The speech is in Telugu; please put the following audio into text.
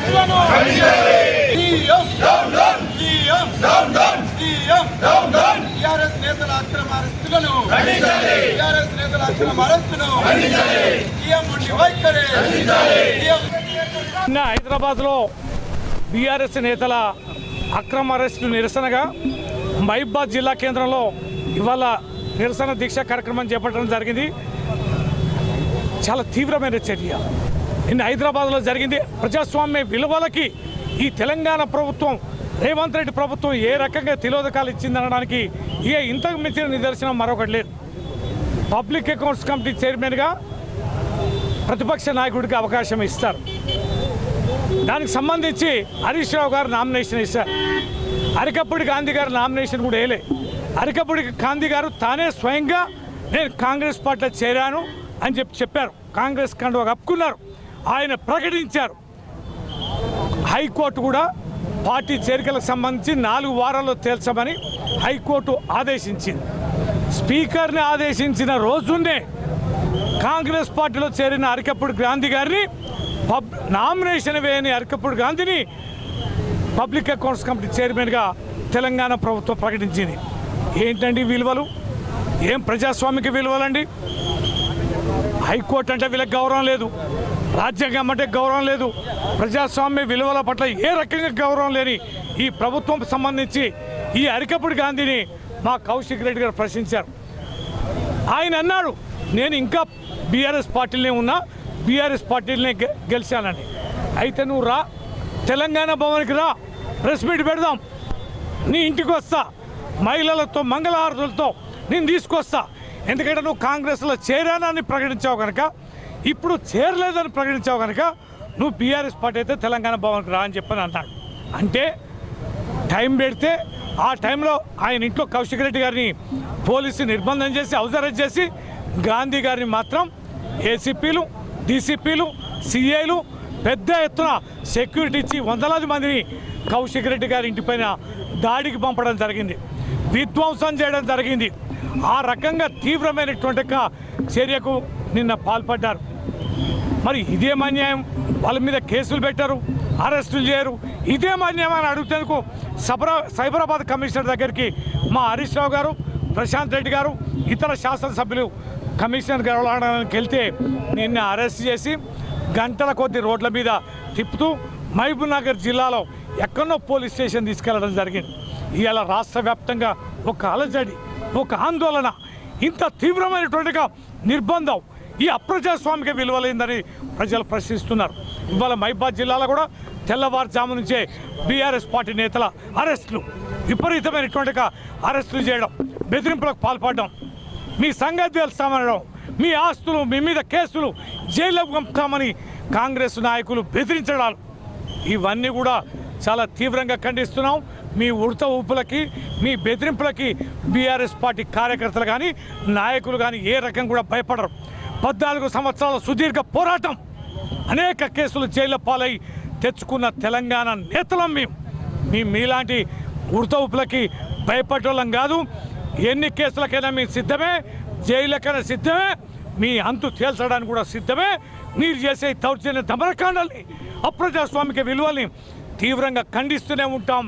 అరెస్టులను టీఆర్ఎస్ నేతల అక్రమ అరెస్టులను హైదరాబాద్ లో బీఆర్ఎస్ నేతల అక్రమ అరెస్టు నిరసనగా మహబూబాబాద్ జిల్లా కేంద్రంలో ఇవాళ నిరసన దీక్ష కార్యక్రమం చేపట్టడం జరిగింది. చాలా తీవ్రమైన చర్య నిన్న హైదరాబాద్లో జరిగింది. ప్రజాస్వామ్య విలువలకి ఈ తెలంగాణ ప్రభుత్వం, రేవంత్ రెడ్డి ప్రభుత్వం ఏ రకంగా తిలోదకాలు ఇచ్చిందనడానికి ఇంతకు మించిన నిదర్శనం మరొకటి లేదు. పబ్లిక్ అకౌంట్స్ కమిటీ చైర్మన్గా ప్రతిపక్ష నాయకుడికి అవకాశం ఇస్తారు. దానికి సంబంధించి హరీష్ రావు గారు నామినేషన్ ఇస్తారు. అరికప్పూడి గాంధీ గారు నామినేషన్ కూడా వేయలే. అరికప్పూడి గాంధీ గారు తానే స్వయంగా నేను కాంగ్రెస్ పార్టీలో చేరాను అని చెప్పారు. కాంగ్రెస్ కండువా కప్పుకున్నారు. ఆయన ప్రకటించారు. హైకోర్టు కూడా పార్టీ చేరికలకు సంబంధించి 4 వారాల్లో తేల్చమని హైకోర్టు ఆదేశించింది. స్పీకర్ని ఆదేశించిన రోజునే కాంగ్రెస్ పార్టీలో చేరిన అరికప్పూడి గాంధీ గారిని నామినేషన్ వేయని అరికప్పూడి గాంధీని పబ్లిక్ అకౌంట్స్ కమిటీ చైర్మన్గా తెలంగాణ ప్రభుత్వం ప్రకటించింది. ఏంటండి విలువలు? ఏం ప్రజాస్వామిక విలువలండి? హైకోర్టు అంటే వీళ్ళకి గౌరవం లేదు, రాజ్యాంగం అంటే గౌరవం లేదు, ప్రజాస్వామ్య విలువల పట్ల ఏ రకంగా గౌరవం లేని ఈ ప్రభుత్వం సంబంధించి ఈ అరికప్పూడి గాంధీని మా కౌశిక్ రెడ్డి గారు ప్రశ్నించారు. ఆయన అన్నాడు, నేను ఇంకా బీఆర్ఎస్ పార్టీలనే ఉన్నా, బీఆర్ఎస్ పార్టీలనే గెలిచానని. అయితే నువ్వు రా, తెలంగాణ భవన్కి రా, ప్రెస్ మీట్ పెడదాం, నీ ఇంటికి వస్తా, మహిళలతో మంగళహారతులతో నేను తీసుకొస్తా. ఎందుకంటే నువ్వు కాంగ్రెస్లో చేరానని ప్రకటించావు కనుక, ఇప్పుడు చేరలేదని ప్రకటించావు కనుక నువ్వు బీఆర్ఎస్ పార్టీ అయితే తెలంగాణ భవన్కి రా అని చెప్పని అన్నాడు. అంటే టైం పెడితే ఆ టైంలో ఆయన ఇంట్లో కౌశిక్ రెడ్డి గారిని పోలీసు నిర్బంధం చేసి హౌస్ అరెస్ట్ చేసి, గాంధీ గారిని మాత్రం ఏసీపీలు, డీసీపీలు, సిఐలు పెద్ద ఎత్తున సెక్యూరిటీ ఇచ్చి వందలాది మందిని కౌశిక్ రెడ్డి గారి ఇంటిపైన దాడికి పంపడం జరిగింది, విధ్వంసం చేయడం జరిగింది. ఆ రకంగా తీవ్రమైనటువంటి చర్యకు నిన్న పాల్పడ్డారు. మరి ఇదేం అన్యాయం? వాళ్ళ మీద కేసులు పెట్టారు, అరెస్టులు చేయరు, ఇదేం అన్యాయం అని అడుగుతేందుకు సైబరాబాద్ కమిషనర్ దగ్గరికి మా హరీష్ రావు గారు, ప్రశాంత్ రెడ్డి గారు, ఇతర శాసనసభ్యులు కమిషనర్ గెలవడానికి వెళ్తే నిన్న అరెస్ట్ చేసి గంటల కొద్ది రోడ్ల మీద తిప్పుతూ మహబూబ్ నగర్ జిల్లాలో ఎక్కడో పోలీస్ స్టేషన్ తీసుకెళ్లడం జరిగింది. ఇవాళ రాష్ట్ర వ్యాప్తంగా ఒక అలజడి, ఒక ఆందోళన, ఇంత తీవ్రమైనటువంటిగా నిర్బంధం ఈ అప్రజాస్వామిక విలువలేందని ప్రజలు ప్రశ్నిస్తున్నారు. ఇవాళ మహబూబాబాద్ జిల్లాలో కూడా తెల్లవారుజాము నుంచే బీఆర్ఎస్ పార్టీ నేతల అరెస్టులు, విపరీతమైనటువంటిగా అరెస్టులు చేయడం, బెదిరింపులకు పాల్పడడం, మీ సంగతి తెలుస్తామనడం, మీ ఆస్తులు, మీ మీద కేసులు, జైలుకు పంపుతామని కాంగ్రెస్ నాయకులు బెదిరించడాలు, ఇవన్నీ కూడా చాలా తీవ్రంగా ఖండిస్తున్నాం. మీ ఉడత ఊపులకి, మీ బెదిరింపులకి బీఆర్ఎస్ పార్టీ కార్యకర్తలు కానీ నాయకులు కానీ ఏ రకం కూడా భయపడరు. 14 సంవత్సరాల సుదీర్ఘ పోరాటం, అనేక కేసులు జైలు పాలై తెచ్చుకున్న తెలంగాణ నేతలం మేము. మీలాంటి ఉడత ఊపులకి భయపడేవాళ్ళం కాదు. ఎన్ని కేసులకైనా మేము సిద్ధమే, జైలుకైనా సిద్ధమే, మీ అంతు తేల్చడానికి కూడా సిద్ధమే. మీరు చేసే దౌర్జన్య దమనకాండాల్ని, అప్రజాస్వామిక విలువల్ని తీవ్రంగా ఖండిస్తూనే ఉంటాం.